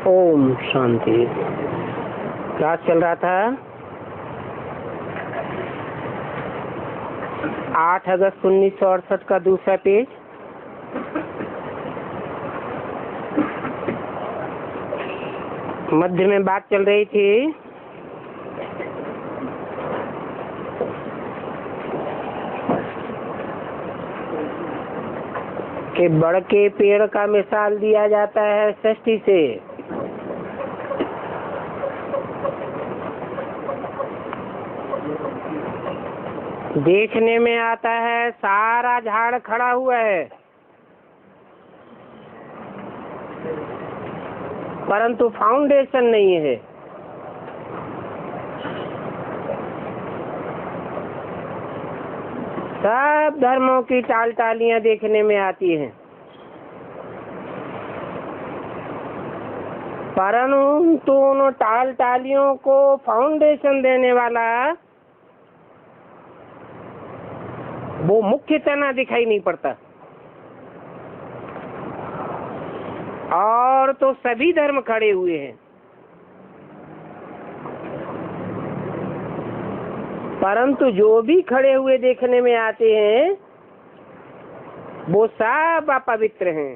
Om Shanti. Class चल रहा था 8 अगस्त 1968 का दूसरा पेज। मध्य में बात चल रही थी कि बड़ के पेड़ का मिसाल दिया जाता है षष्ठी से। देखने में आता है सारा झाड़ खड़ा हुआ है, परंतु फाउंडेशन नहीं है। सब धर्मों की टाल टालियां देखने में आती हैं, परंतु उन टाल टालियों को फाउंडेशन देने वाला वो मुख्य तना दिखाई नहीं पड़ता। और तो सभी धर्म खड़े हुए हैं, परंतु जो भी खड़े हुए देखने में आते हैं वो सब अपवित्र हैं।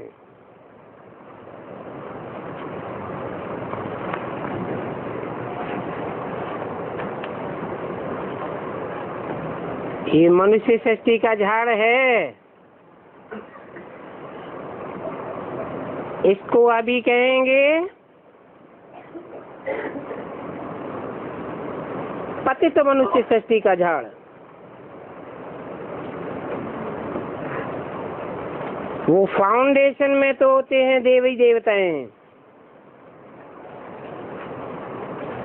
ये मनुष्य सृष्टि का झाड़ है। इसको अभी कहेंगे पतित मनुष्य सृष्टि का झाड़। वो फाउंडेशन में तो होते हैं देवी देवताएं,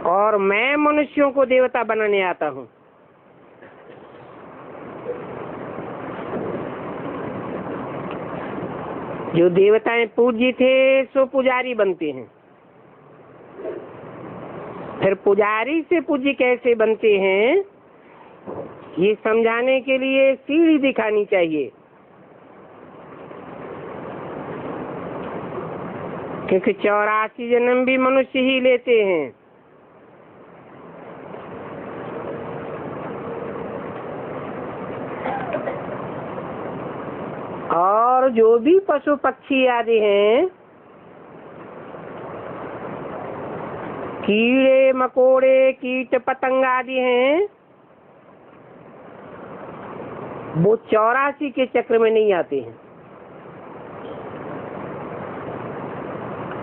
और मैं मनुष्यों को देवता बनाने आता हूँ। जो देवताएं पूज्य थे सो पुजारी बनते हैं। फिर पुजारी से पूज्य कैसे बनते हैं, ये समझाने के लिए सीढ़ी दिखानी चाहिए। क्योंकि 84 जन्म भी मनुष्य ही लेते हैं। और जो भी पशु पक्षी आदि हैं, कीड़े मकोड़े कीट पतंग आदि हैं, वो 84 के चक्र में नहीं आते हैं।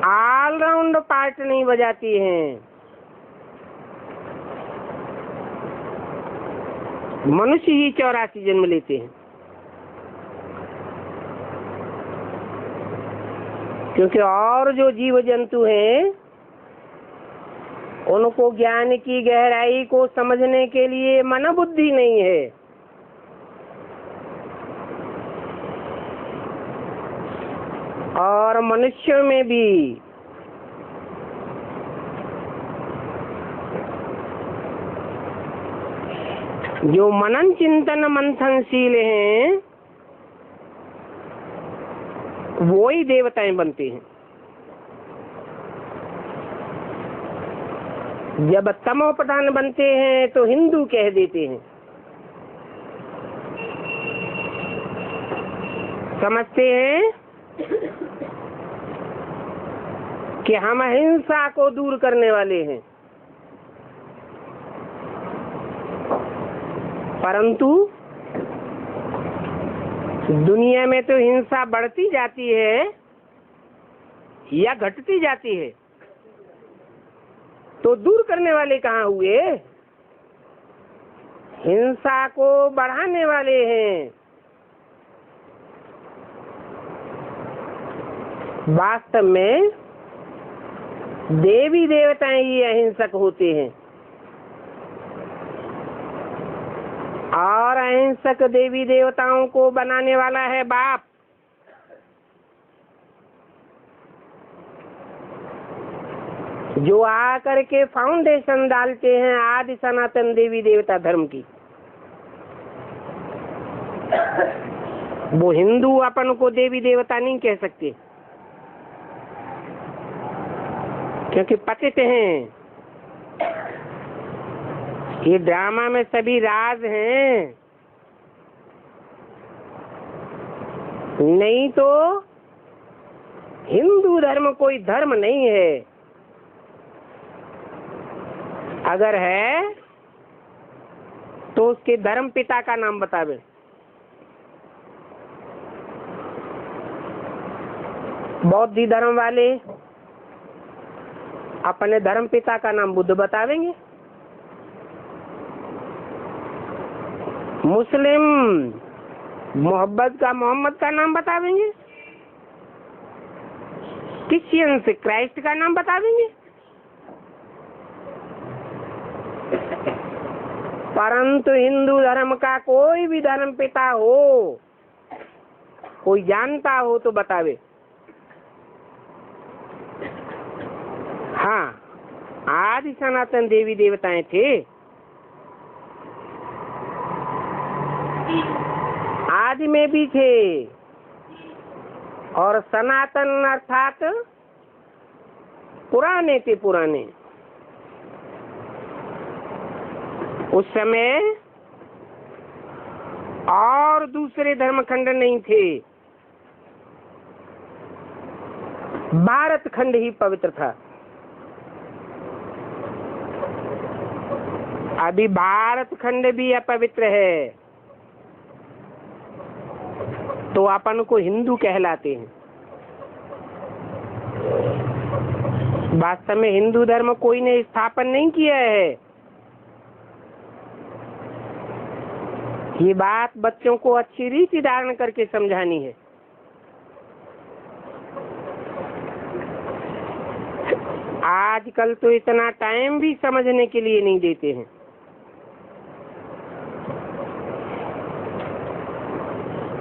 ऑलराउंड पार्ट नहीं बजाती हैं। मनुष्य ही 84 जन्म लेते हैं, क्योंकि और जो जीव जंतु हैं उनको ज्ञान की गहराई को समझने के लिए मन बुद्धि नहीं है। और मनुष्यों में भी जो मनन चिंतन मंथनशील हैं वो ही देवताएं बनते हैं। जब तमोप्रधान बनते हैं तो हिंदू कह देते हैं। समझते हैं कि हम अहिंसा को दूर करने वाले हैं, परंतु दुनिया में तो हिंसा बढ़ती जाती है या घटती जाती है, तो दूर करने वाले कहाँ हुए? हिंसा को बढ़ाने वाले हैं। वास्तव में देवी देवताएं ही अहिंसक होते हैं, और अहिंसक देवी देवताओं को बनाने वाला है बाप। जो आकर के फाउंडेशन डालते हैं आदि सनातन देवी देवता धर्म की। वो हिंदू अपन को देवी देवता नहीं कह सकते। क्योंकि पतित हैं। ये ड्रामा में सभी राज हैं, नहीं तो हिंदू धर्म कोई धर्म नहीं है। अगर है तो उसके धर्म पिता का नाम बतावे। बौद्ध धर्म वाले अपने धर्म पिता का नाम बुद्ध बतावेंगे। मुस्लिम मोहब्बत का मोहम्मद का नाम बतावेंगे। क्रिश्चियन से क्राइस्ट का नाम बतावेंगे। परंतु हिंदू धर्म का कोई भी धर्म पिता हो, कोई जानता हो तो बतावे। हाँ, आदि सनातन देवी देवताएं थे, आदि में भी थे, और सनातन अर्थात पुराने थे। पुराने उस समय और दूसरे धर्मखंड नहीं थे, भारत खंड ही पवित्र था। अभी भारत खंड भी अपवित्र है, तो अपन को हिंदू कहलाते हैं। वास्तव में हिंदू धर्म कोई ने स्थापन नहीं किया है। ये बात बच्चों को अच्छी रीति धारण करके समझानी है। आजकल तो इतना टाइम भी समझने के लिए नहीं देते हैं।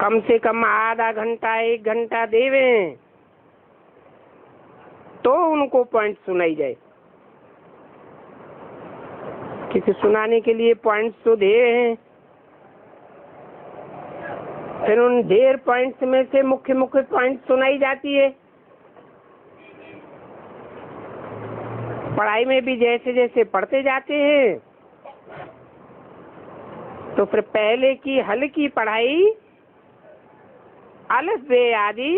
कम से कम आधा घंटा 1 घंटा देवें तो उनको पॉइंट सुनाई जाए। किसी सुनाने के लिए पॉइंट्स तो दे हैं, फिर उन ढेर पॉइंट्स में से मुख्य मुख्य पॉइंट सुनाई जाती है। पढ़ाई में भी जैसे जैसे पढ़ते जाते हैं तो फिर पहले की हल्की पढ़ाई अलिफ बे आदि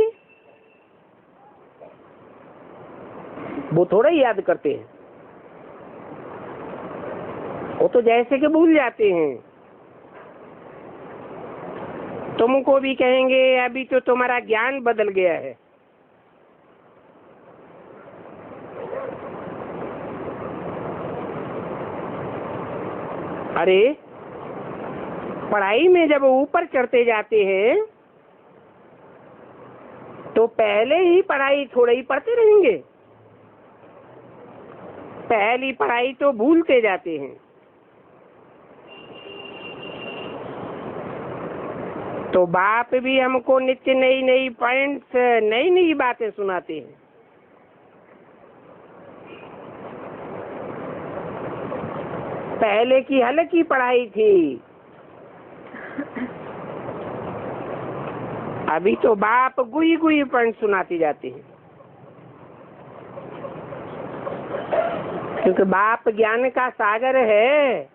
वो थोड़ा ही याद करते हैं, वो तो जैसे कि भूल जाते हैं। तुमको भी कहेंगे अभी तो तुम्हारा ज्ञान बदल गया है। अरे पढ़ाई में जब ऊपर चढ़ते जाते हैं तो पहले ही पढ़ाई थोड़ा ही पढ़ते रहेंगे, पहली पढ़ाई तो भूलते जाते हैं। तो बाप भी हमको नित्य नई नई पॉइंट्स, नई नई बातें सुनाते हैं। पहले की हल्की पढ़ाई थी, अभी तो बाप गुई गुई पॉइंट सुनाते जाते हैं। क्योंकि बाप ज्ञान का सागर है,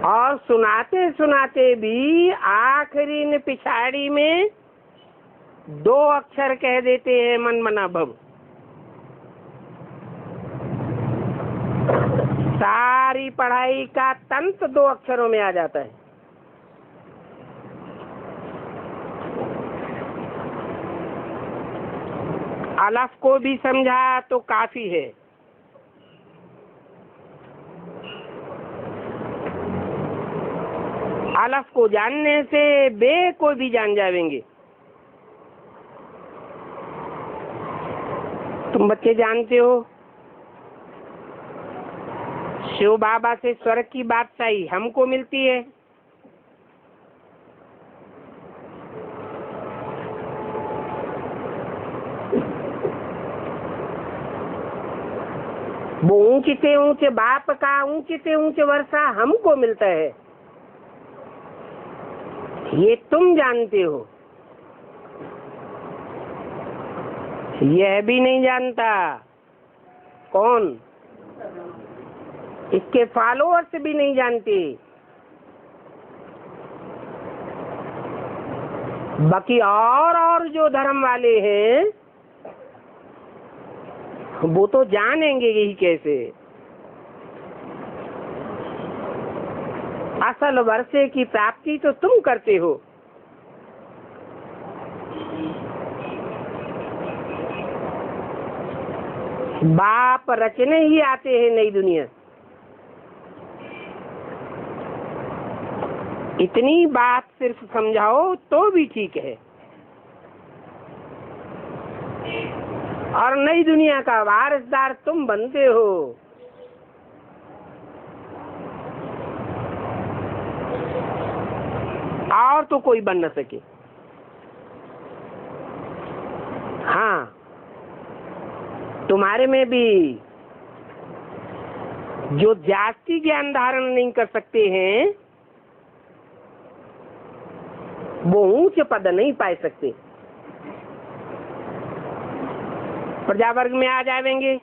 और सुनाते सुनाते भी आखिरी ने पिछाड़ी में 2 अक्षर कह देते हैं, मन मना भव। सारी पढ़ाई का तंत्र 2 अक्षरों में आ जाता है। अलफ को भी समझा तो काफी है। अलफ को जानने से बे को भी जान जाएंगे। तुम बच्चे जानते हो, शिव बाबा से स्वर्ग की बादशाही हमको मिलती है। वो ऊंचे से ऊंचे बाप का ऊंचे से ऊंचे वर्षा हमको मिलता है, ये तुम जानते हो। यह भी नहीं जानता। कौन? इसके फॉलोअर्स भी नहीं जानते। बाकी और जो धर्म वाले हैं वो तो जानेंगे ही कैसे। असल वर्षे की प्राप्ति तो तुम करते हो। बाप रचने ही आते हैं नई दुनिया। इतनी बात सिर्फ समझाओ तो भी ठीक है। और नई दुनिया का वारिसदार तुम बनते हो। और तो कोई बन न सके। हाँ, तुम्हारे में भी जो जाति ज्ञान धारण नहीं कर सकते हैं वो ऊंच पद नहीं पा सकते। प्रजावर्ग में आ जाएंगे।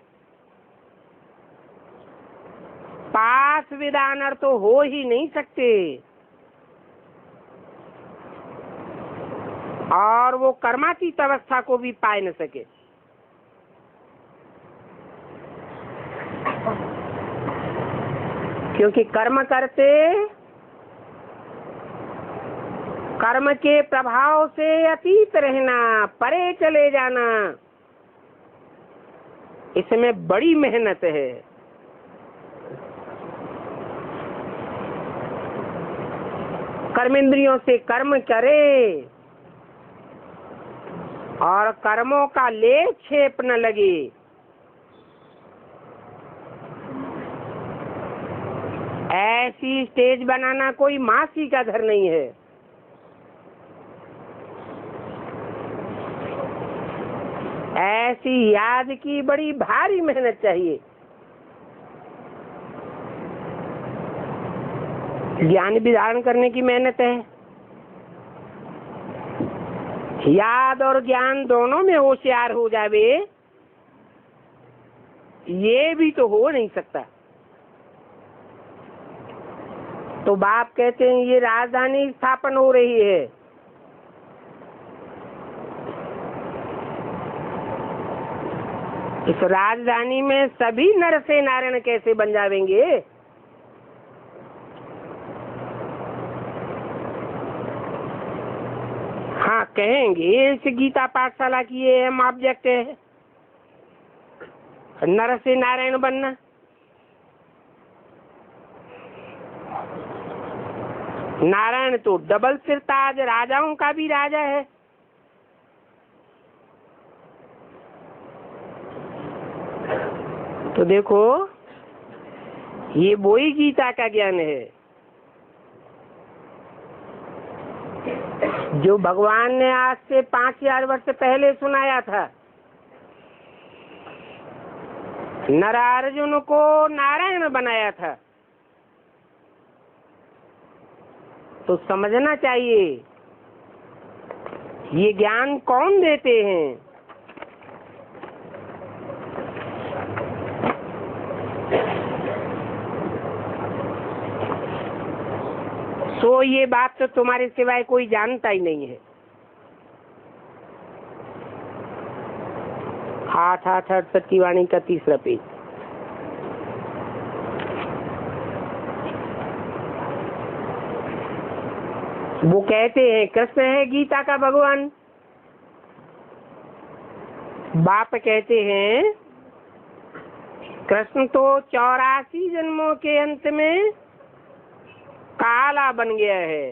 पास विदानर तो हो ही नहीं सकते। और वो कर्मातीत अवस्था को भी पाए न सके। क्योंकि कर्म करते कर्म के प्रभाव से अतीत रहना, परे चले जाना, इसमें बड़ी मेहनत है। कर्मेंद्रियों से कर्म करे और कर्मों का लेप छेप न लगे। ऐसी स्टेज बनाना कोई मासी का घर नहीं है। ऐसी याद की बड़ी भारी मेहनत चाहिए। ज्ञान भी धारण करने की मेहनत है। याद और ज्ञान दोनों में होशियार हो जावे, ये भी तो हो नहीं सकता। तो बाप कहते हैं ये राजधानी स्थापन हो रही है। इस राजधानी में सभी नर से नारायण कैसे बन जाएंगे? हाँ, कहेंगे इस गीता पाठशाला की ये अहम ऑब्जेक्ट है नर से नारायण बनना। नारायण तो डबल सिरताज राजाओं का भी राजा है। तो देखो ये वही गीता का ज्ञान है जो भगवान ने आज से 5000 वर्ष पहले सुनाया था। नरार्जुन को नारायण बनाया था। तो समझना चाहिए ये ज्ञान कौन देते हैं। तो ये बात तो तुम्हारे सिवाय कोई जानता ही नहीं है। 8-8 की वाणी का 3रा पेज। वो कहते हैं कृष्ण है गीता का भगवान। बाप कहते हैं कृष्ण तो 84 जन्मों के अंत में काला बन गया है।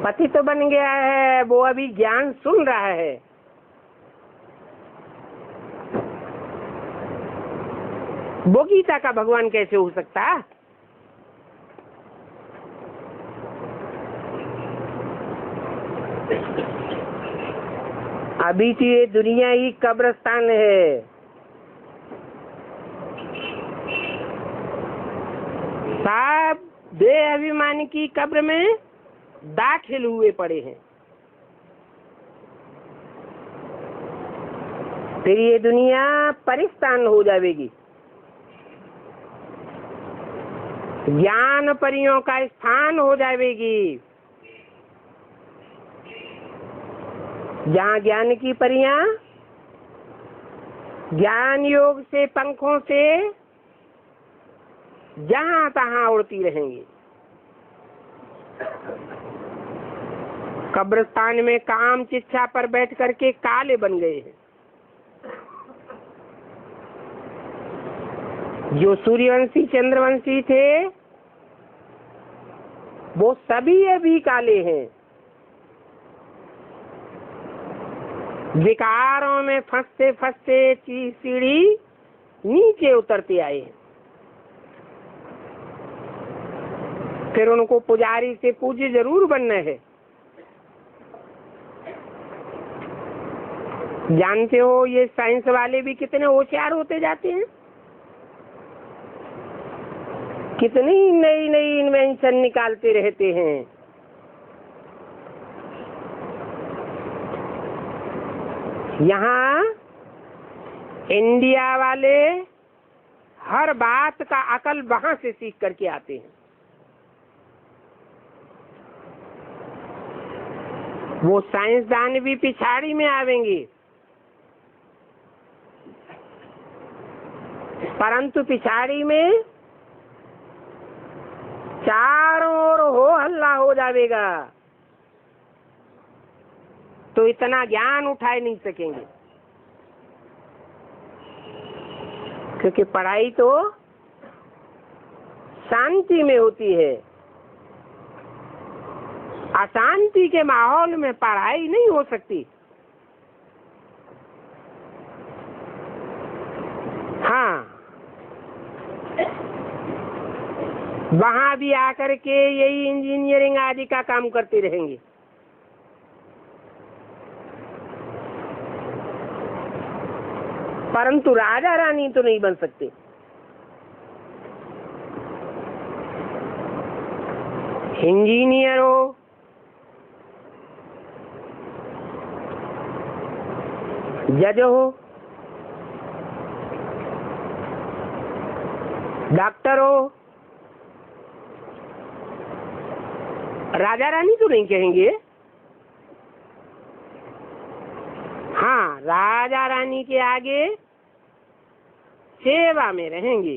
पति तो बन गया है, वो अभी ज्ञान सुन रहा है। वो गीता का भगवान कैसे हो सकता? अभी तो ये दुनिया ही कब्रिस्तान है। सब देह अभिमान की कब्र में दाखिल हुए पड़े हैं। फिर ये दुनिया परिस्तान हो जाएगी, ज्ञान परियों का स्थान हो जाएगी। जहाँ ज्ञान की परियां ज्ञान योग से पंखों से जहाँ तहाँ उड़ती रहेंगी। कब्रिस्तान में काम चिच्छा पर बैठ करके काले बन गए हैं। जो सूर्यवंशी चंद्रवंशी थे वो सभी अभी काले हैं। विकारों में फंसते फंसते सीढ़ी नीचे उतरते आए। फिर उनको पुजारी से पूज्य जरूर बनना है। जानते हो ये साइंस वाले भी कितने होशियार होते जाते हैं, कितनी नई नई इन्वेंशन निकालते रहते हैं। यहाँ इंडिया वाले हर बात का अकल वहां से सीख करके आते हैं। वो साइंसदान भी पिछाड़ी में आवेंगे, परंतु पिछाड़ी में चारों ओर हो हल्ला हो जाएगा तो इतना ज्ञान उठाए नहीं सकेंगे, क्योंकि पढ़ाई तो शांति में होती है। अशांति के माहौल में पढ़ाई नहीं हो सकती। हाँ, वहां भी आकर के यही इंजीनियरिंग आदि का काम करते रहेंगे। परंतु राजा रानी तो नहीं बन सकते। इंजीनियर हो, जज हो, डॉक्टर हो, राजा रानी तो नहीं कहेंगे। हाँ, राजा रानी के आगे सेवा में रहेंगे।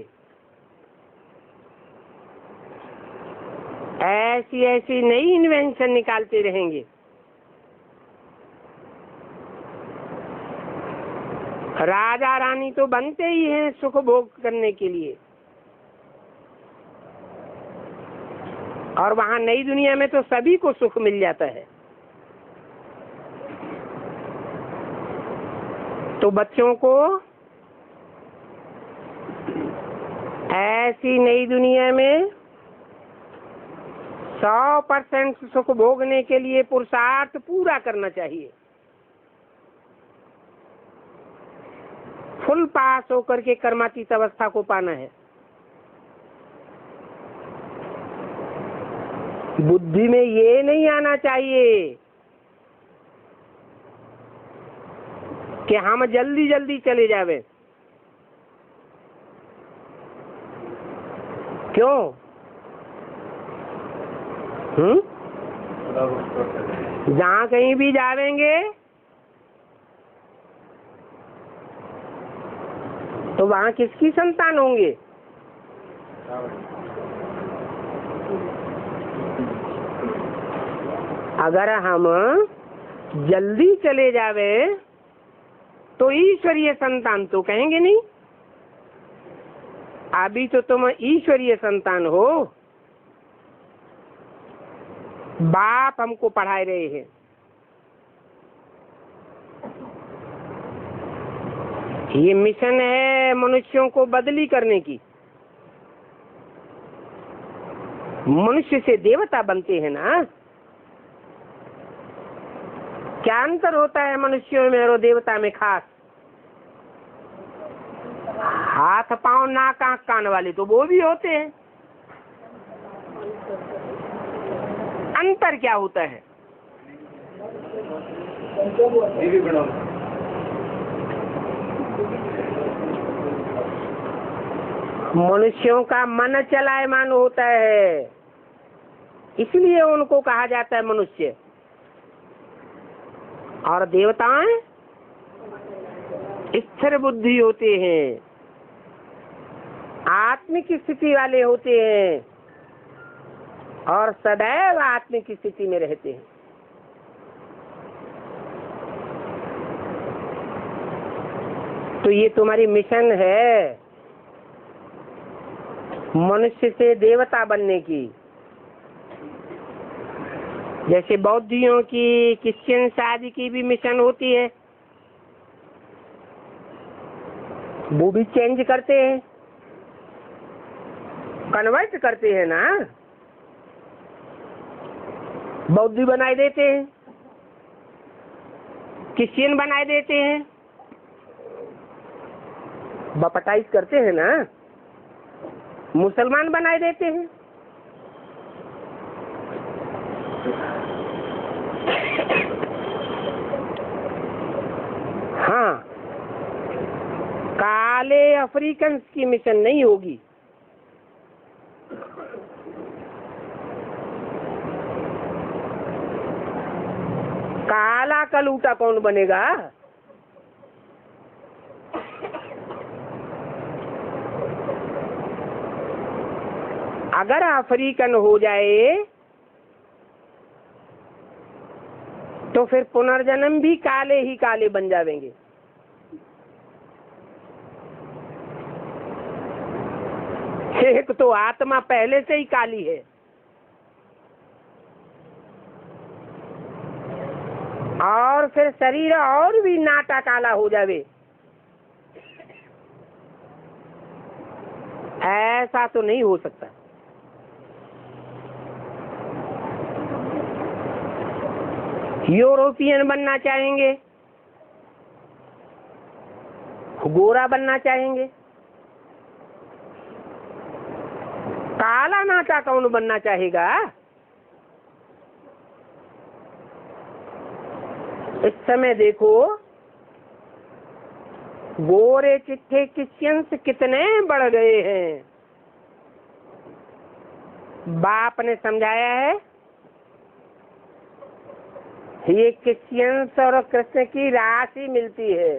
ऐसी ऐसी नई इन्वेंशन निकालते रहेंगे। राजा रानी तो बनते ही हैं सुख भोग करने के लिए, और वहां नई दुनिया में तो सभी को सुख मिल जाता है। तो बच्चों को ऐसी नई दुनिया में 100% सुख भोगने के लिए पुरुषार्थ पूरा करना चाहिए। फुल पास होकर के कर्मातीत अवस्था को पाना है। बुद्धि में ये नहीं आना चाहिए कि हम जल्दी जल्दी चले जावे। क्यों? जहाँ कहीं भी जावेंगे तो वहाँ किसकी संतान होंगे? अगर हम जल्दी चले जावे तो ईश्वरीय संतान तो कहेंगे नहीं। अभी तो तुम ईश्वरीय संतान हो। बाप हमको पढ़ाए रहे हैं। ये मिशन है मनुष्यों को बदली करने की। मनुष्य से देवता बनते हैं ना। क्या अंतर होता है मनुष्यों में और देवता में? खास हाथ पांव नाक आंख कान वाले तो वो भी होते हैं। अंतर क्या होता है? मनुष्यों का मन चलायमान होता है, इसलिए उनको कहा जाता है मनुष्य। और देवताएं स्थिर बुद्धि होते हैं, आत्मिक स्थिति वाले होते हैं और सदैव आत्मिक स्थिति में रहते हैं। तो ये तुम्हारी मिशन है, मनुष्य से देवता बनने की। जैसे बौद्धियों की, क्रिश्चियन आदि की भी मिशन होती है, वो भी चेंज करते हैं, कन्वर्ट करते हैं ना, बौद्धि बनाए देते हैं, क्रिश्चियन बनाए देते हैं, बपटाइज करते हैं ना, मुसलमान बनाए देते हैं। हाँ, काले अफ्रीकन की मिशन नहीं होगी। काला कलूटा कौन बनेगा? अगर अफ्रीकन हो जाए तो फिर पुनर्जन्म भी काले ही काले बन जाएंगे। एक तो आत्मा पहले से ही काली है, और फिर शरीर और भी नाटा काला हो जावे, ऐसा तो नहीं हो सकता। यूरोपियन बनना चाहेंगे, गोरा बनना चाहेंगे, काला नाटा कौन बनना चाहेगा? इस समय देखो, गोरे चिट्ठे क्रिश्चियंस कितने बढ़ गए हैं। बाप ने समझाया है, ये क्रिश्चियंस और कृष्ण की राशि मिलती है।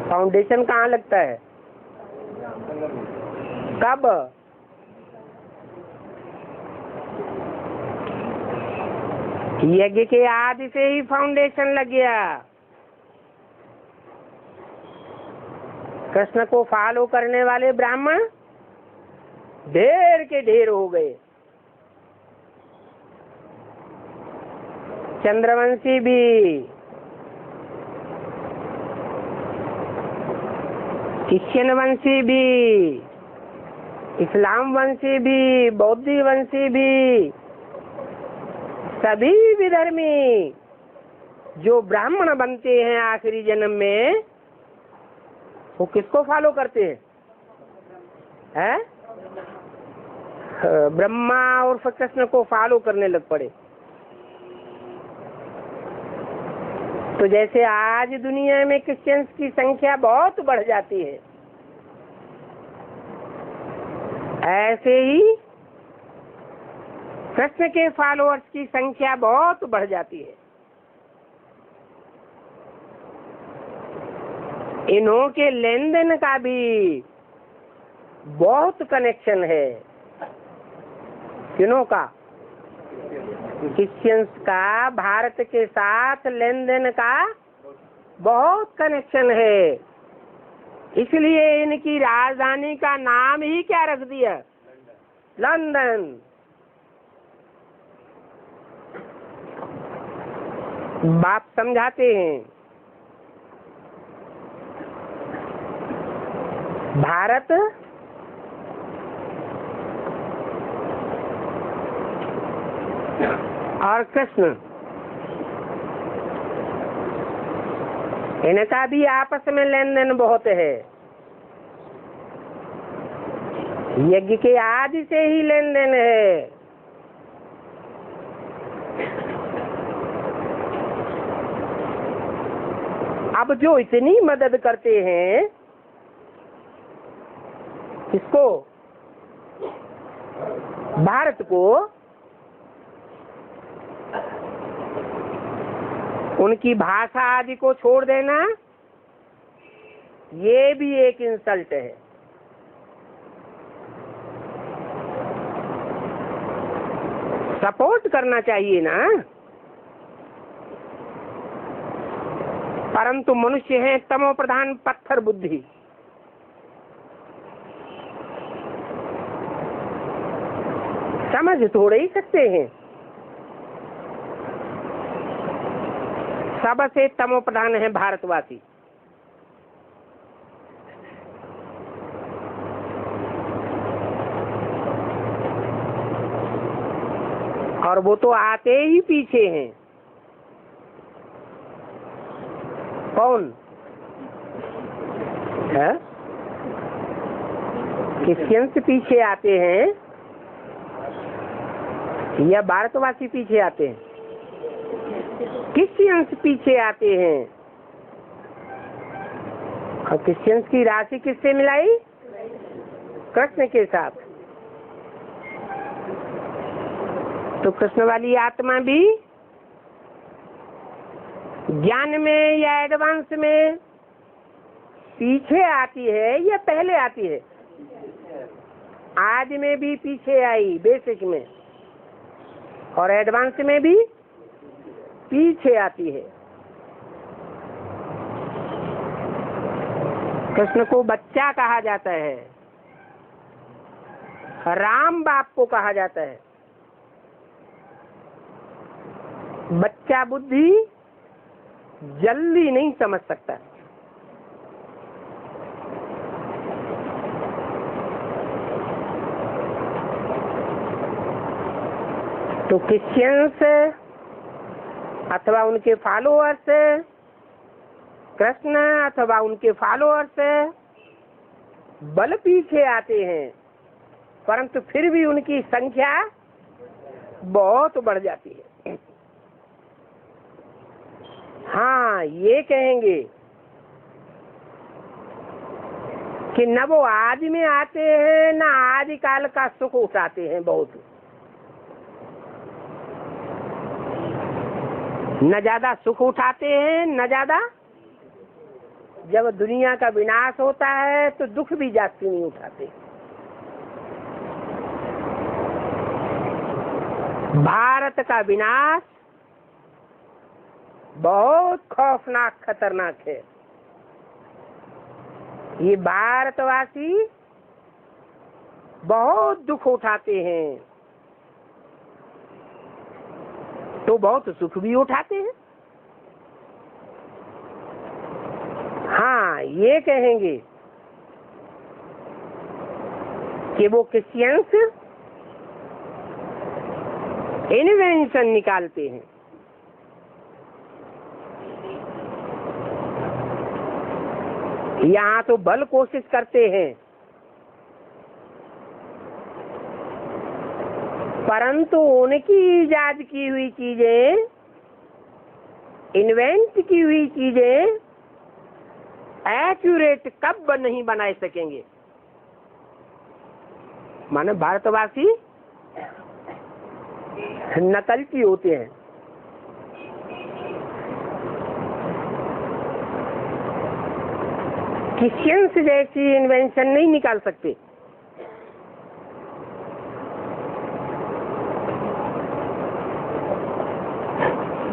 फाउंडेशन कहाँ लगता है? कब? यज्ञ के आदि से ही फाउंडेशन लग गया। कृष्ण को फॉलो करने वाले ब्राह्मण ढेर के ढेर हो गए। चंद्रवंशी भी, क्रिश्चियन वंशी भी, इस्लाम वंशी भी, बौद्ध वंशी भी, सभी विधर्मी जो ब्राह्मण बनते हैं आखिरी जन्म में, वो किसको फॉलो करते हैं? ब्रह्मा और कृष्ण को फॉलो करने लग पड़े। तो जैसे आज दुनिया में क्रिश्चियंस की संख्या बहुत बढ़ जाती है, ऐसे ही कृष्ण के फॉलोअर्स की संख्या बहुत बढ़ जाती है। इन्हों के लेन देन का भी बहुत कनेक्शन है। किन्हों का? क्रिश्चियंस का भारत के साथ लेन देन का बहुत कनेक्शन है। इसलिए इनकी राजधानी का नाम ही क्या रख दिया? लंदन। बाप समझाते हैं, भारत और कृष्ण, इनका भी आपस में लेन देन बहुत है। यज्ञ के आदि से ही लेन देन है। अब जो इतनी मदद करते हैं, किसको? भारत को, उनकी भाषा आदि को छोड़ देना, ये भी एक इंसल्ट है। सपोर्ट करना चाहिए ना, परंतु मनुष्य है तमो प्रधान, पत्थर बुद्धि। समझ थोड़े ही सकते हैं। सबसे तमो प्रधान है भारतवासी। और वो तो आते ही पीछे हैं। कौन है? क्रिश्चियंस पीछे आते हैं या भारतवासी पीछे आते हैं? क्रिश्चियंस पीछे आते हैं। और क्रिश्चियंस की राशि किससे मिलाई? कृष्ण के साथ। तो कृष्ण वाली आत्मा भी ज्ञान में या एडवांस में पीछे आती है या पहले आती है? आज में भी पीछे आई, बेसिक में, और एडवांस में भी पीछे आती है। कृष्ण को बच्चा कहा जाता है, राम बाप को कहा जाता है। बच्चा बुद्धि जल्दी नहीं समझ सकता। तो क्रिश्चियंस अथवा उनके फॉलोअर्स, कृष्ण अथवा उनके फॉलोअर्स बल पीछे आते हैं, परंतु फिर भी उनकी संख्या बहुत बढ़ जाती है। हाँ, ये कहेंगे कि न वो आदि में आते हैं, न आदि काल का सुख उठाते हैं बहुत। न ज्यादा सुख उठाते हैं, न ज्यादा, जब दुनिया का विनाश होता है तो दुख भी जास्ती नहीं उठाते। भारत का विनाश बहुत खौफनाक, खतरनाक है। ये भारतवासी बहुत दुख उठाते हैं, तो बहुत सुख भी उठाते हैं। हाँ, ये कहेंगे कि वो क्रिश्चियंस इन्वेंशन निकालते हैं। यहाँ तो बल कोशिश करते हैं, परंतु उनकी इजाद की हुई चीजें, इन्वेंट की हुई चीजें एक्यूरेट कब नहीं बना सकेंगे। माने भारतवासी नकलची होते हैं। क्रिश्चियंस जैसी इन्वेंशन नहीं निकाल सकते।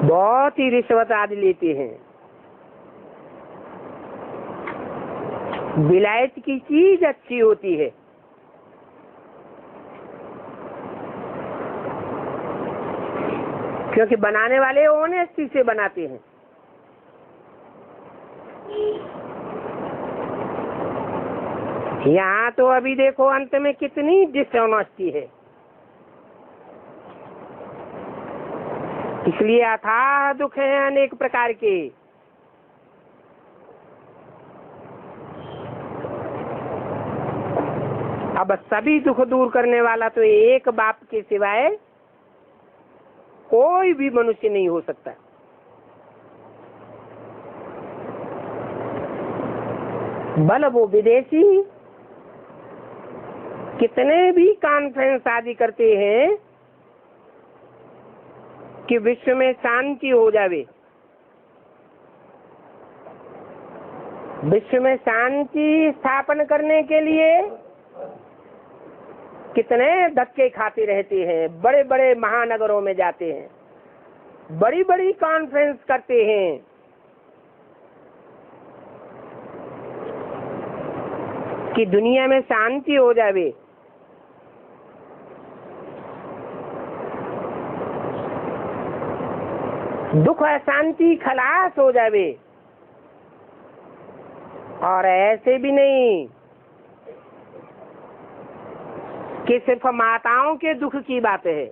बहुत ही रिश्वत आदि लेते हैं। विलायत की चीज अच्छी होती है, क्योंकि बनाने वाले ऑनेस्टी से बनाते हैं। यहाँ तो अभी देखो अंत में कितनी डिसऑनेस्टी है। इसलिए अथाह दुख है अनेक प्रकार के। अब सभी दुख दूर करने वाला तो एक बाप के सिवाय कोई भी मनुष्य नहीं हो सकता। बल वो विदेशी कितने भी कॉन्फ्रेंस आदि करते हैं कि विश्व में शांति हो जावे, विश्व में शांति स्थापन करने के लिए कितने धक्के खाते रहते हैं, बड़े बड़े महानगरों में जाते हैं, बड़ी बड़ी कॉन्फ्रेंस करते हैं, कि दुनिया में शांति हो जावे। दुख अशांति खलास हो जावे। और ऐसे भी नहीं कि सिर्फ माताओं के दुख की बात है,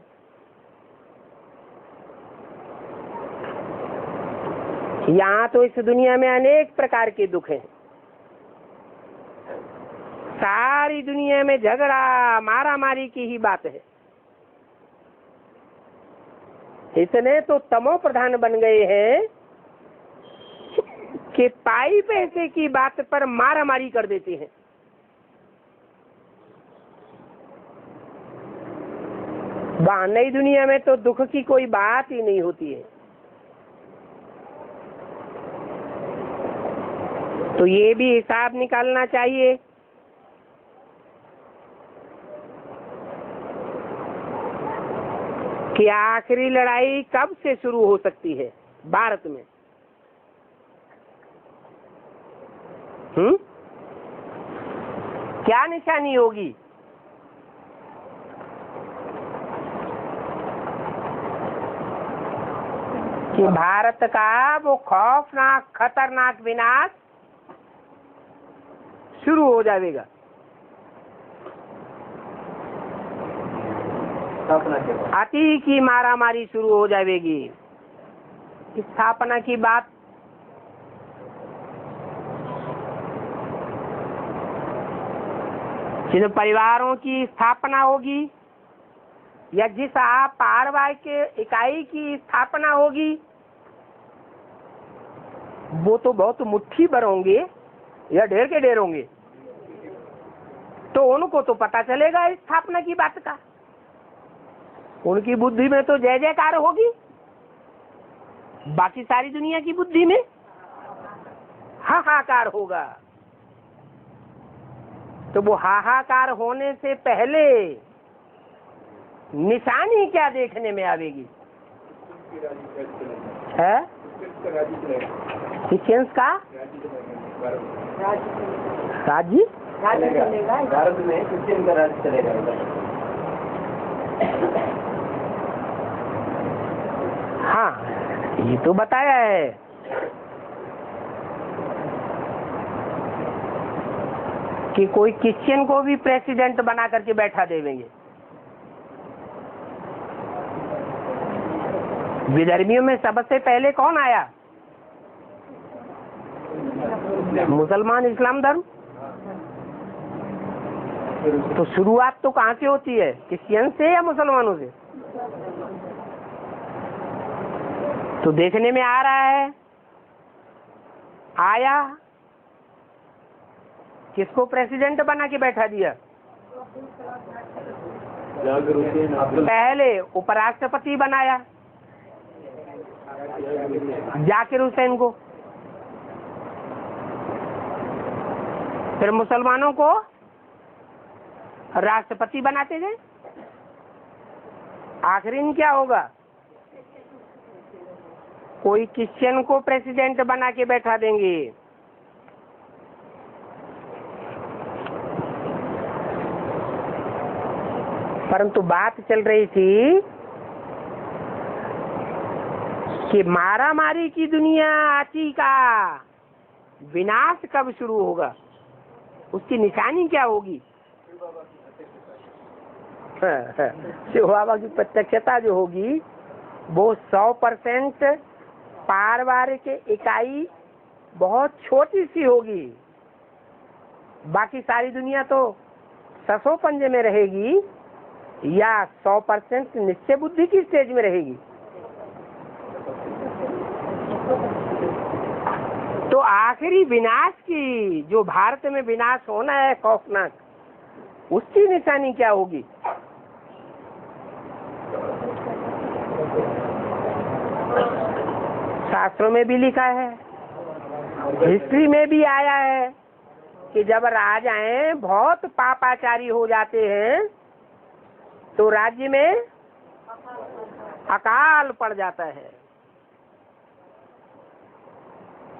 यहाँ तो इस दुनिया में अनेक प्रकार के दुख हैं। सारी दुनिया में झगड़ा मारा मारी की ही बात है। इतने तो तमो प्रधान बन गए हैं कि पाई पैसे की बात पर मारा मारी कर देते हैं। वहां नई दुनिया में तो दुख की कोई बात ही नहीं होती है। तो ये भी हिसाब निकालना चाहिए कि आखिरी लड़ाई कब से शुरू हो सकती है भारत में। क्या निशानी होगी? कि भारत का वो खौफनाक खतरनाक विनाश शुरू हो जाएगा। अति की मारामारी शुरू हो जाएगी। स्थापना की बात जिन परिवारों की स्थापना होगी या जिस पारिवारिक इकाई की स्थापना होगी वो तो बहुत मुट्ठी भर होंगे या ढेर के ढेर होंगे। तो उनको तो पता चलेगा स्थापना की बात का। उनकी बुद्धि में तो जय जयकार होगी, बाकी सारी दुनिया की बुद्धि में हाहाकार होगा। तो वो हाहाकार होने से पहले निशानी क्या देखने में आवेगी? है क्रिश्चियंस का राज्य भारत में क्रिश्चियन का राज्य चलेगा। हाँ, ये तो बताया है। कि कोई क्रिश्चियन को भी प्रेसिडेंट बना करके बैठा देंगे। विधर्मियों में सबसे पहले कौन आया? मुसलमान, इस्लाम धर्म। तो शुरुआत तो कहाँ से होती है? क्रिश्चियन से या मुसलमानों से? तो देखने में आ रहा है, आया किसको प्रेसिडेंट बना के बैठा दिया? पहले उपराष्ट्रपति बनाया जाकिर हुसैन को, फिर मुसलमानों को राष्ट्रपति बनाते गए। आखिरी में क्या होगा? कोई क्रिश्चियन को प्रेसिडेंट बना के बैठा देंगे। परंतु बात चल रही थी कि मारामारी की दुनिया आती का विनाश कब शुरू होगा, उसकी निशानी क्या होगी? शिव बाबा की प्रत्यक्षता जो होगी वो 100% पारिवारिक इकाई बहुत छोटी सी होगी। बाकी सारी दुनिया तो ससो पंजे में रहेगी या 100% निश्चय बुद्धि की स्टेज में रहेगी। तो आखिरी विनाश की, जो भारत में विनाश होना है खौफनाक, उसकी निशानी क्या होगी? शास्त्रों में भी लिखा है, हिस्ट्री में भी आया है कि जब राजाएं बहुत पापाचारी हो जाते हैं तो राज्य में अकाल पड़ जाता है।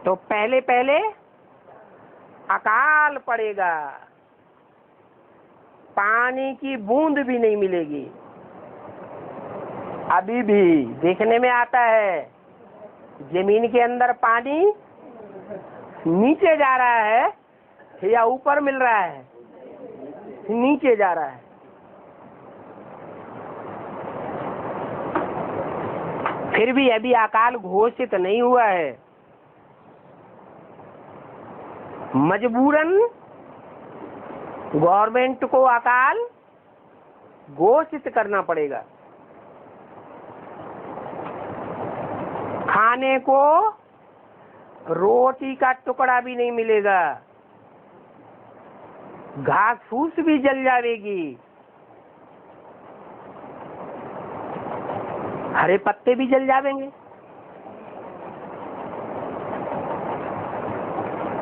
तो पहले पहले अकाल पड़ेगा, पानी की बूंद भी नहीं मिलेगी। अभी भी देखने में आता है जमीन के अंदर पानी नीचे जा रहा है या ऊपर मिल रहा है? नीचे जा रहा है। फिर भी अभी अकाल घोषित नहीं हुआ है, मजबूरन गवर्नमेंट को अकाल घोषित करना पड़ेगा। खाने को रोटी का टुकड़ा भी नहीं मिलेगा, घास फूस भी जल जाएगी, हरे पत्ते भी जल जाएंगे।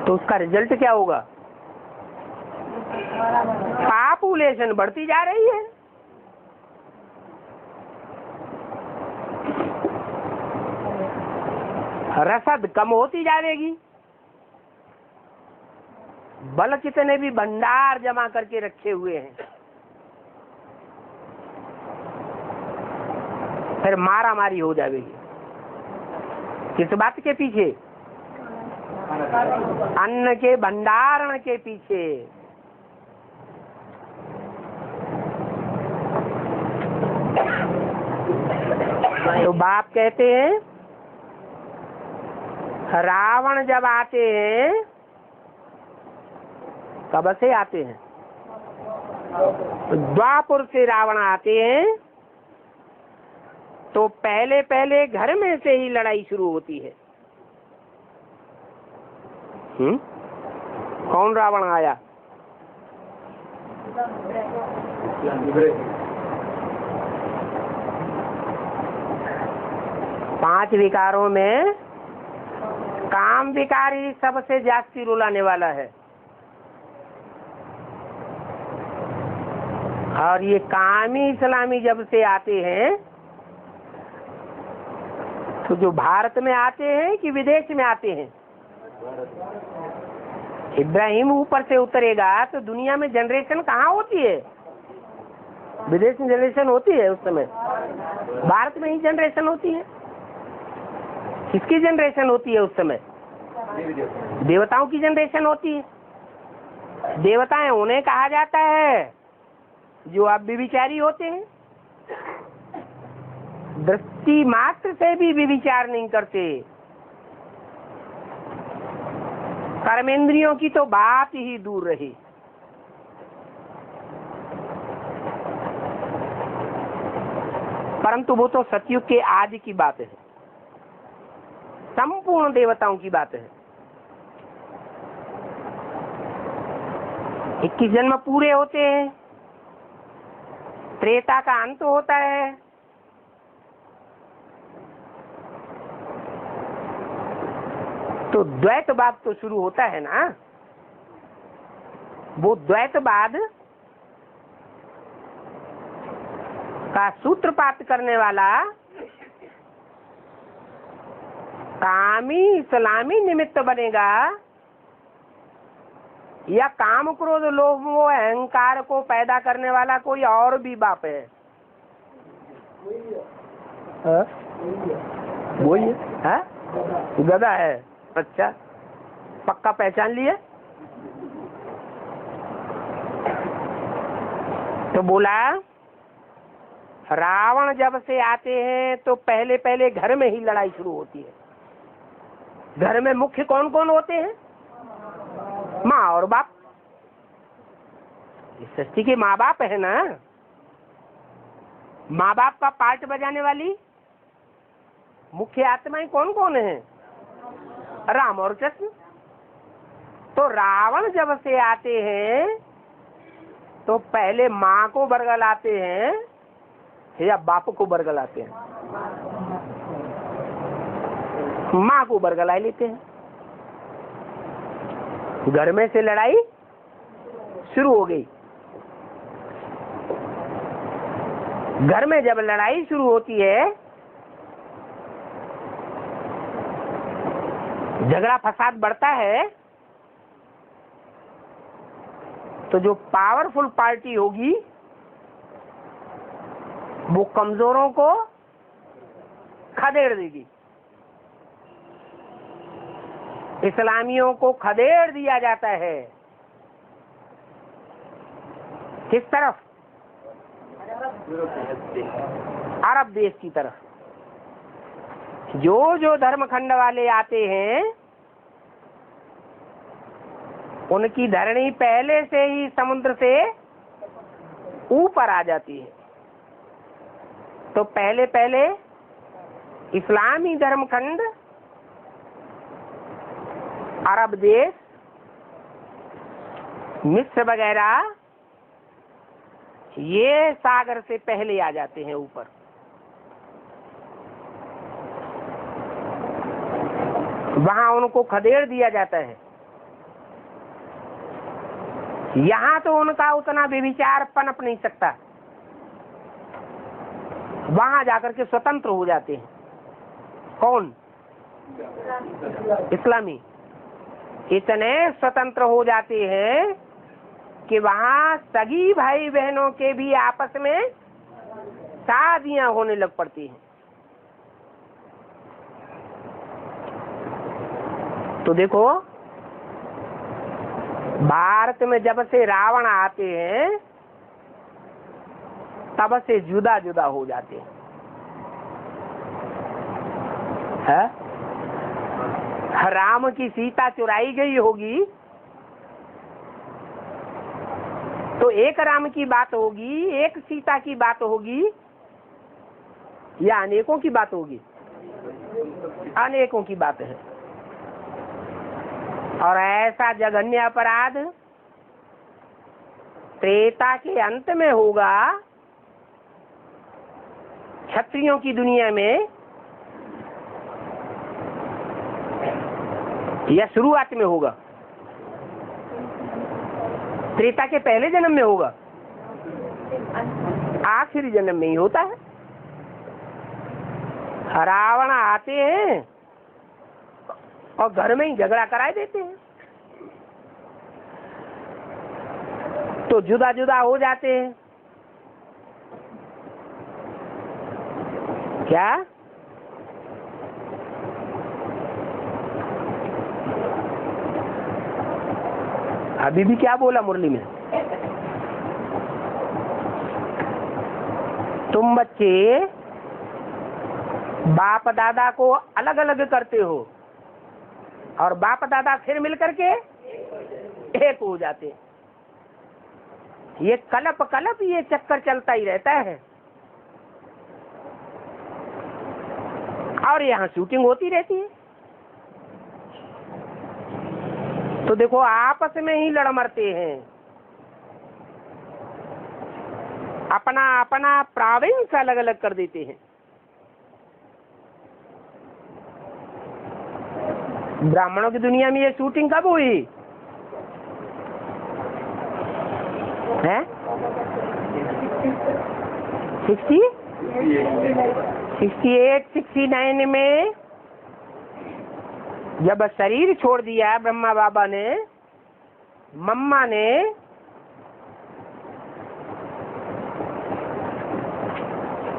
तो उसका रिजल्ट क्या होगा? पॉपुलेशन बढ़ती जा रही है। रसद कम होती जाएगी। बल कितने भी भंडार जमा करके रखे हुए हैं, फिर मारा मारी हो जाएगी। किस बात के पीछे? अन्न के भंडारण के पीछे। तो बाप कहते हैं रावण जब आते हैं, कब से आते हैं? द्वापर से रावण आते हैं तो पहले पहले घर में से ही लड़ाई शुरू होती है। कौन रावण आया? पांच विकारों में काम विकार ही सबसे जास्ती रुलाने वाला है। और ये कामी इस्लामी जब से आते हैं तो जो भारत में आते हैं कि विदेश में आते हैं? इब्राहिम ऊपर से उतरेगा तो दुनिया में जनरेशन कहाँ होती है? विदेश में जनरेशन होती है उस समय? भारत में ही जनरेशन होती है। किसकी जनरेशन होती है उस समय? देवताओं की जनरेशन होती है। देवताएं उन्हें कहा जाता है जो अब व्यभिचारी होते हैं, दृष्टि मात्र से भी व्यभिचार नहीं करते। कर्मेंद्रियों की तो बात ही दूर रही। परंतु वो तो सतयुग के आदि की बात है, संपूर्ण देवताओं की बात है। 21 जन्म पूरे होते हैं, त्रेता का अंत होता है। तो द्वैतवाद तो शुरू होता है ना। वो द्वैतवाद का सूत्रपात करने वाला कामी इस्लामी निमित्त बनेगा या काम क्रोध लोभ मोह अहंकार को पैदा करने वाला कोई और भी बाप है? वही है, गधा है। अच्छा, पक्का पहचान लिए। तो बोला रावण जब से आते हैं तो पहले पहले घर में ही लड़ाई शुरू होती है। घर में मुख्य कौन कौन होते हैं? माँ और बाप। इस सृष्टि के माँ बाप है ना। माँ बाप का पार्ट बजाने वाली मुख्य आत्माएं कौन कौन है? राम और कृष्ण। तो रावण जब से आते हैं तो पहले माँ को बरगलाते हैं या बाप को बरगलाते हैं? माँ को बरगला लेते हैं। घर में से लड़ाई शुरू हो गई। घर में जब लड़ाई शुरू होती है, झगड़ा फसाद बढ़ता है, तो जो पावरफुल पार्टी होगी वो कमजोरों को खदेड़ देगी। इस्लामियों को खदेड़ दिया जाता है। किस तरफ? अरब देश की तरफ। जो धर्मखंड वाले आते हैं उनकी धरणी पहले से ही समुद्र से ऊपर आ जाती है। तो पहले पहले इस्लामी धर्मखंड, अरब देश, मिस्र वगैरह, ये सागर से पहले आ जाते हैं ऊपर। वहां उनको खदेड़ दिया जाता है। यहाँ तो उनका उतना व्यभिचार पनप नहीं सकता, वहां जाकर के स्वतंत्र हो जाते हैं। कौन? इस्लामी। इतने स्वतंत्र हो जाते हैं कि वहां सगी भाई बहनों के भी आपस में शादियां होने लग पड़ती हैं। तो देखो, भारत में जब से रावण आते हैं तब से जुदा जुदा हो जाते हैं। राम की सीता चुराई गई होगी तो एक राम की बात होगी, एक सीता की बात होगी, या अनेकों की बात होगी? अनेकों की बात है। और ऐसा जघन्य अपराध त्रेता के अंत में होगा क्षत्रियों की दुनिया में, या शुरुआत में होगा? त्रेता के पहले जन्म में होगा? आखिरी जन्म में ही होता है। रावण आते हैं और घर में ही झगड़ा करा देते हैं, तो जुदा जुदा हो जाते हैं। क्या? अभी भी क्या बोला मुरली में? तुम बच्चे बाप दादा को अलग अलग करते हो और बाप दादा फिर मिलकर के एक हो जाते। ये कलप कलप ये चक्कर चलता ही रहता है और यहाँ शूटिंग होती रहती है। तो देखो, आपस में ही लड़ मरते हैं, अपना अपना प्रोविंस अलग अलग कर देते हैं। ब्राह्मणों की दुनिया में ये शूटिंग कब हुई है? 68, 69 में जब शरीर छोड़ दिया ब्रह्मा बाबा ने, मम्मा ने,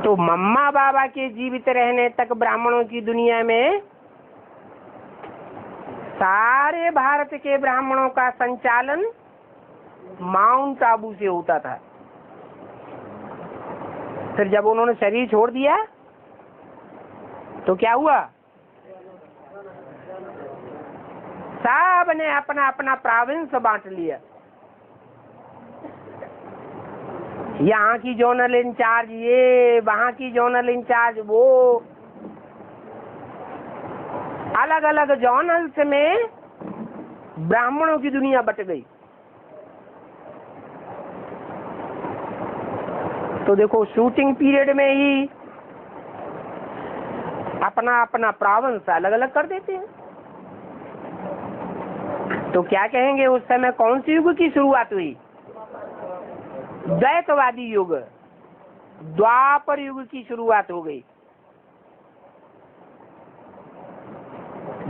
तो मम्मा बाबा के जीवित रहने तक ब्राह्मणों की दुनिया में सारे भारत के ब्राह्मणों का संचालन माउंट आबू से होता था। फिर जब उन्होंने शरीर छोड़ दिया तो क्या हुआ? सब ने अपना अपना प्रोविंस बांट लिया। यहाँ की जोनल इंचार्ज ये, वहाँ की जोनल इंचार्ज वो, अलग अलग जोनल्स में ब्राह्मणों की दुनिया बट गई। तो देखो शूटिंग पीरियड में ही अपना अपना प्रावंश अलग अलग कर देते हैं। तो क्या कहेंगे, उस समय कौन सी युग की शुरुआत हुई? द्वैतवादी युग, द्वापर युग की शुरुआत हो गई।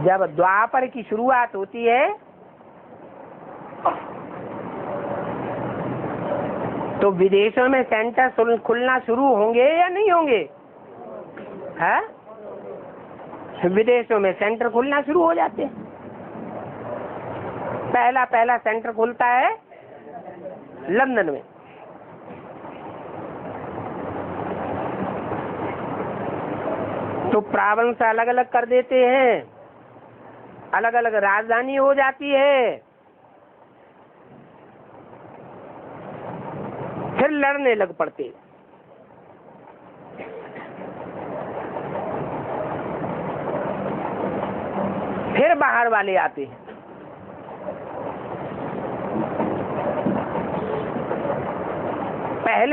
जब द्वापर की शुरुआत होती है तो विदेशों में सेंटर खुलना शुरू होंगे या नहीं होंगे? है, विदेशों में सेंटर खुलना शुरू हो जाते हैं। पहला सेंटर खुलता है लंदन में। तो प्रावंश अलग अलग कर देते हैं, अलग अलग राजधानी हो जाती है, फिर लड़ने लग पड़ते। फिर बाहर वाले आते हैं।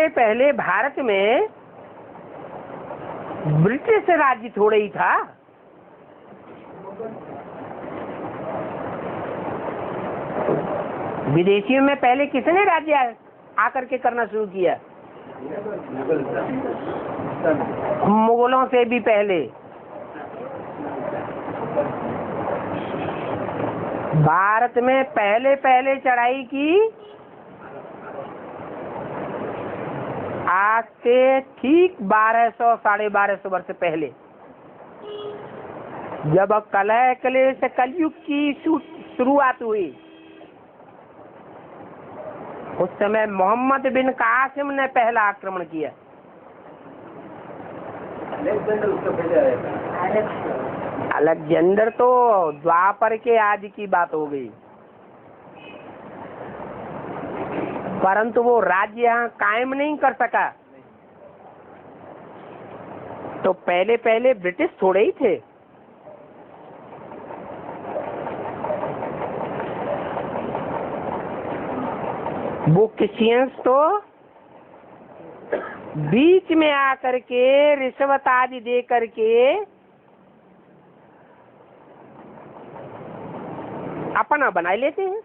पहले भारत में ब्रिटिश राज्य थोड़ा ही था। विदेशियों में पहले किसने राज्य आकर के करना शुरू किया? मुगलों से भी पहले। भारत में पहले चढ़ाई की आज से ठीक 1200 साढ़े 1200 वर्ष पहले, जब कलह कलेश कलयुग की शुरुआत हुई, उस समय मोहम्मद बिन कासिम ने पहला आक्रमण किया। अलेक्जेंडर तो द्वापर के आदि की बात हो गई, परंतु वो राज्य यहाँ कायम नहीं कर सका। तो पहले ब्रिटिश थोड़े ही थे। वो क्रिश्चियंस तो बीच में आकर के रिश्वत आदि दे करके अपना बना लेते हैं।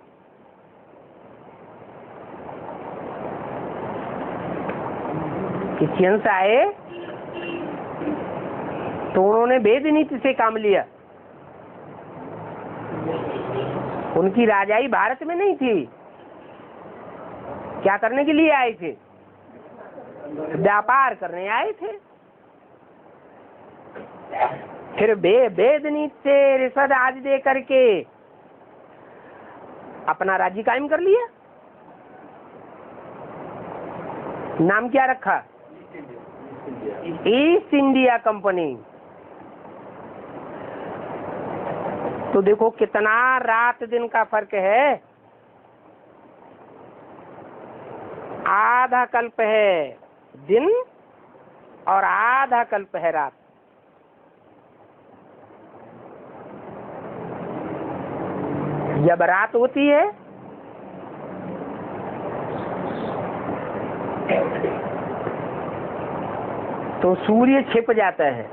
क्रिश्चियंस आए तो उन्होंने वेद नीति से काम लिया। उनकी राजाई भारत में नहीं थी। क्या करने के लिए आए थे? व्यापार करने आए थे। फिर वेद नीति से रिश्वत आदि दे करके अपना राज्य कायम कर लिया। नाम क्या रखा? East India company. तो देखो कितना रात दिन का फर्क है। आधा कल्प है दिन और आधा कल्प है रात। जब रात होती है तो सूर्य छिप जाता है,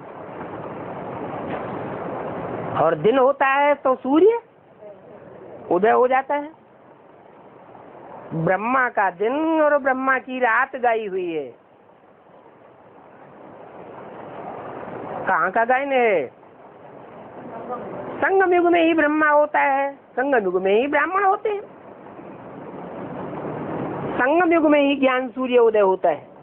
और दिन होता है तो सूर्य उदय हो जाता है। ब्रह्मा का दिन और ब्रह्मा की रात गाई हुई है। कहाँ का गायन है? संगम युग में ही ब्रह्मा होता है, संगम युग में ही ब्राह्मण होते हैं, संगम युग में ही ज्ञान सूर्य उदय होता है।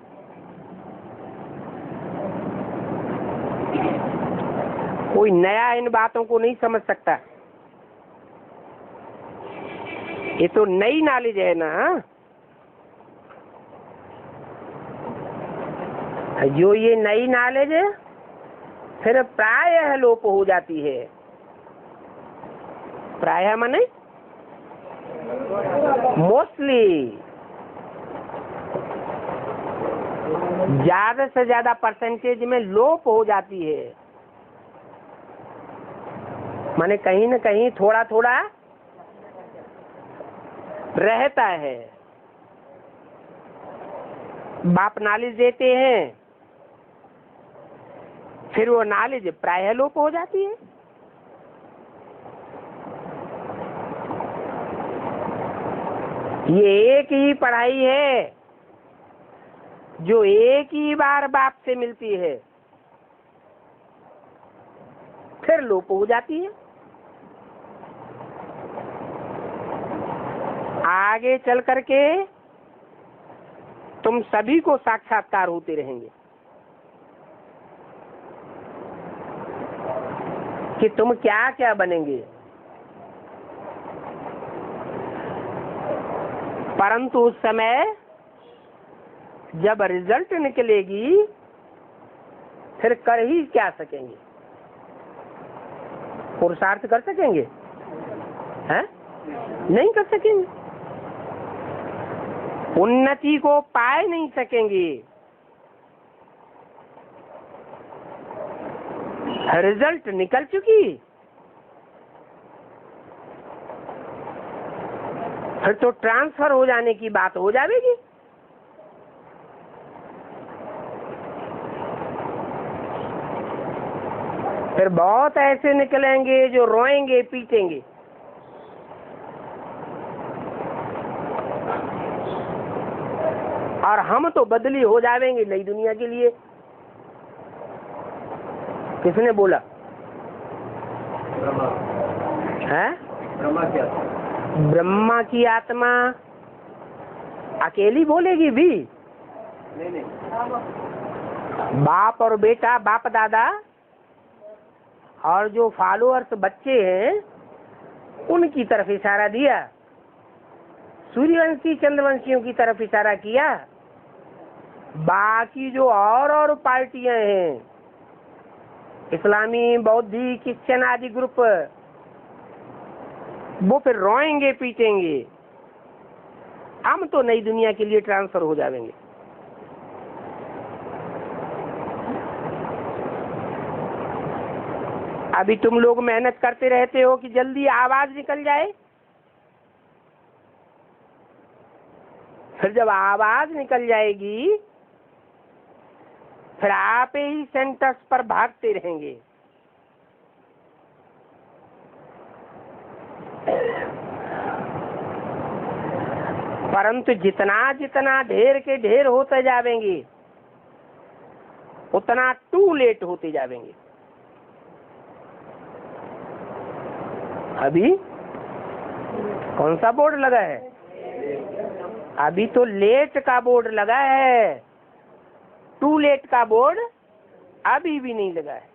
कोई नया इन बातों को नहीं समझ सकता। ये तो नई नॉलेज है ना। जो ये नई नॉलेज है फिर प्रायः लोप हो जाती है। प्रायः माने मोस्टली, ज्यादा से ज्यादा परसेंटेज में लोप हो जाती है। माने कहीं न कहीं थोड़ा थोड़ा रहता है। बाप नॉलेज देते हैं, फिर वो नॉलेज प्रायः लोप हो जाती है। ये एक ही पढ़ाई है जो एक ही बार बाप से मिलती है, फिर लोप हो जाती है। आगे चल करके तुम सभी को साक्षात्कार होते रहेंगे कि तुम क्या क्या बनेंगे। परंतु उस समय जब रिजल्ट निकलेगी फिर कर ही क्या सकेंगे? पुरुषार्थ कर सकेंगे? हैं? नहीं कर सकेंगे। उन्नति को पाए नहीं सकेंगे। रिजल्ट निकल चुकी, फिर तो ट्रांसफर हो जाने की बात हो जाएगी। फिर बहुत ऐसे निकलेंगे जो रोएंगे पीटेंगे। और हम तो बदली हो जाएंगे नई दुनिया के लिए। किसने बोला? है ब्रह्मा की आत्मा अकेली बोलेगी भी? नहीं। बाप और बेटा, बाप दादा और जो फॉलोअर्स बच्चे हैं उनकी तरफ इशारा दिया, सूर्यवंशी चंद्रवंशियों की तरफ इशारा किया। बाकी जो और पार्टियां हैं, इस्लामी, बौद्धी, क्रिश्चियन आदि ग्रुप, वो फिर रोएंगे पीटेंगे। हम तो नई दुनिया के लिए ट्रांसफर हो जाएंगे। अभी तुम लोग मेहनत करते रहते हो कि जल्दी आवाज निकल जाए, फिर जब आवाज निकल जाएगी फिर आप ही सेंटर्स पर भागते रहेंगे। परंतु जितना जितना ढेर के ढेर होते जाएंगे उतना टू लेट होते जाएंगे। अभी कौन सा बोर्ड लगा है? अभी तो लेट का बोर्ड लगा है, टू लेट का बोर्ड अभी भी नहीं लगा है।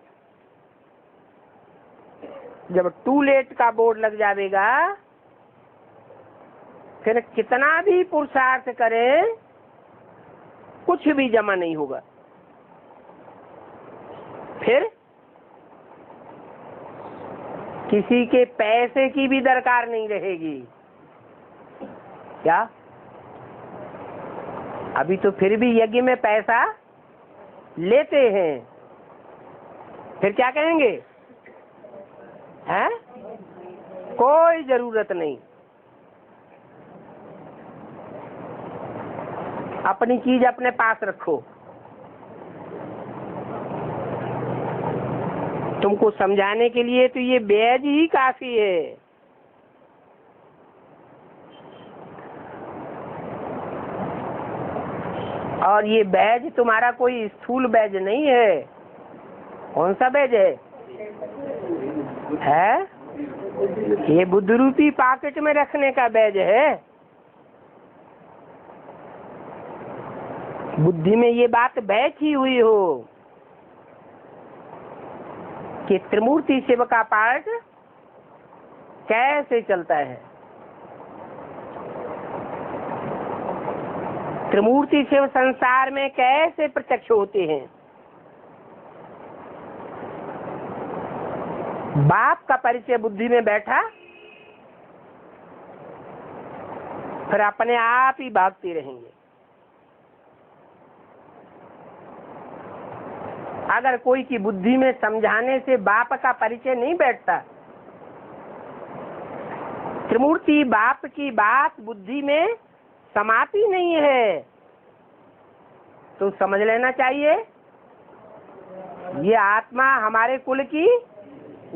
जब टू लेट का बोर्ड लग जाएगा फिर कितना भी पुरुषार्थ करें कुछ भी जमा नहीं होगा। फिर किसी के पैसे की भी दरकार नहीं रहेगी। क्या? अभी तो फिर भी यज्ञ में पैसा लेते हैं, फिर क्या कहेंगे? हैं? कोई जरूरत नहीं, अपनी चीज अपने पास रखो। तुमको समझाने के लिए तो ये बैज ही काफी है। और ये बैज तुम्हारा कोई स्थूल बैज नहीं है। कौन सा बैज है? ये बुद्ध रूपी पॉकेट में रखने का बैज है। बुद्धि में ये बात बैठी हुई हो कि त्रिमूर्ति शिव का पाठ कैसे चलता है, त्रिमूर्ति शिव संसार में कैसे प्रत्यक्ष होते हैं। बाप का परिचय बुद्धि में बैठा, फिर अपने आप ही भागते रहेंगे। अगर कोई की बुद्धि में समझाने से बाप का परिचय नहीं बैठता त्रिमूर्ति बाप की बात बुद्धि में समाती नहीं है, तो समझ लेना चाहिए ये आत्मा हमारे कुल की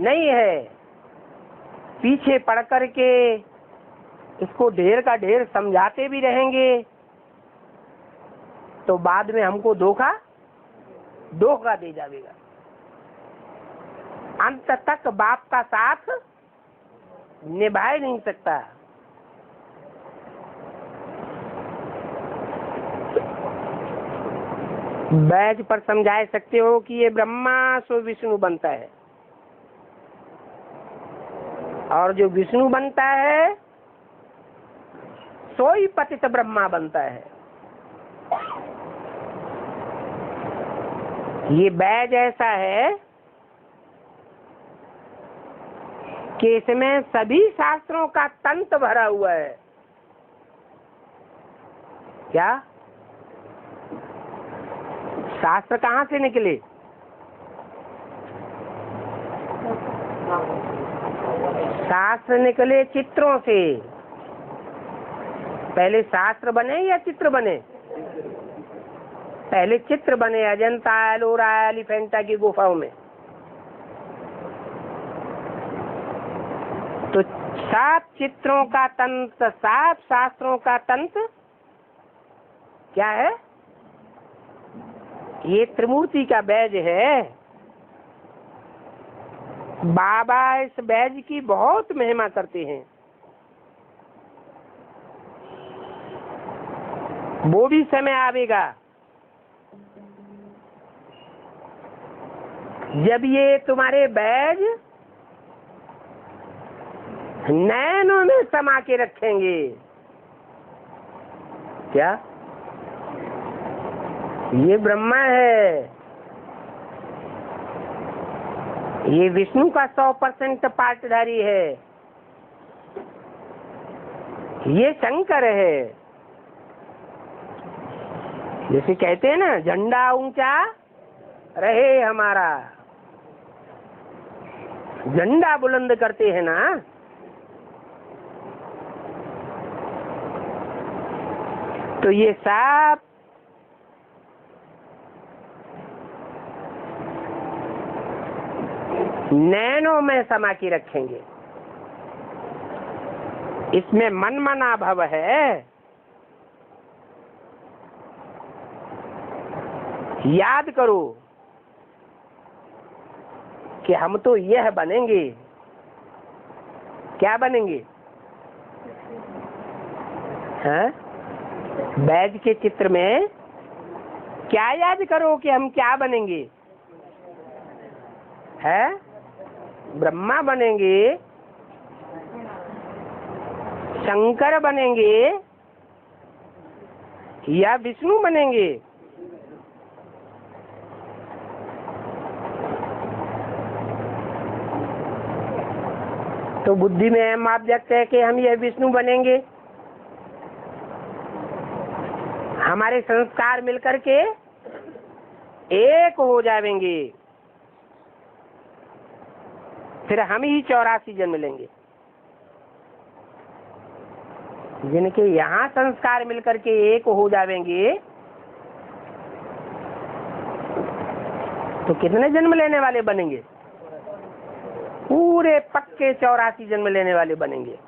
नहीं है। पीछे पड़ कर के इसको ढेर का ढेर समझाते भी रहेंगे तो बाद में हमको धोखा दे जाएगा। अंत तक बाप का साथ निभा नहीं सकता। बैज पर समझा सकते हो कि ये ब्रह्मा सो विष्णु बनता है, और जो विष्णु बनता है सो ही पतित ब्रह्मा बनता है। ये बैज ऐसा है कि इसमें सभी शास्त्रों का तंत्र भरा हुआ है। क्या शास्त्र कहाँ से निकले? शास्त्र निकले चित्रों से। पहले शास्त्र बने या चित्र बने? पहले चित्र बने अजंता, एलोरा, एलिफेंटा की गुफाओं में। तो 7 चित्रों का तंत्र, 7 शास्त्रों का तंत्र क्या है? ये त्रिमूर्ति का बैज है। बाबा इस बैज की बहुत महिमा करते हैं। वो भी समय आवेगा जब ये तुम्हारे बैज नैनों में समा के रखेंगे। क्या? ये ब्रह्मा है, ये विष्णु का 100% पार्टधारी है, ये शंकर है। जैसे कहते हैं ना, झंडा ऊंचा रहे हमारा, झंडा बुलंद करते हैं ना। तो ये सब नैनों में समा के रखेंगे। इसमें मन मना भव है। याद करो कि हम तो यह बनेंगे। क्या बनेंगे? हैं? बैज के चित्र में क्या याद करो कि हम क्या बनेंगे? है? ब्रह्मा बनेंगे, शंकर बनेंगे या विष्णु बनेंगे? तो बुद्धि में हम आप व्यक्त है कि हम यह विष्णु बनेंगे। हमारे संस्कार मिलकर के एक हो जाएंगे, फिर हम ही 84 जन्म लेंगे। जिनके यहाँ संस्कार मिलकर के एक हो जाएंगे तो कितने जन्म लेने वाले बनेंगे? पूरे पक्के 84 जन्म लेने वाले बनेंगे।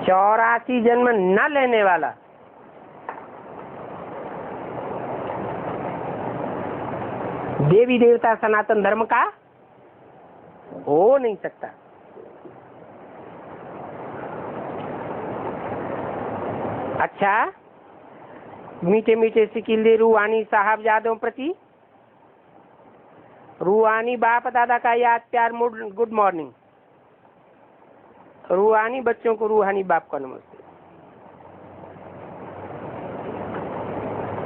चौरासी जन्म न लेने वाला देवी देवता सनातन धर्म का हो नहीं सकता। अच्छा, मीठे मीठे सिकिले रूहानी साहबजादों प्रति रूहानी बाप दादा का याद प्यार गुड मॉर्निंग। रूहानी बच्चों को रूहानी बाप का नमस्ते।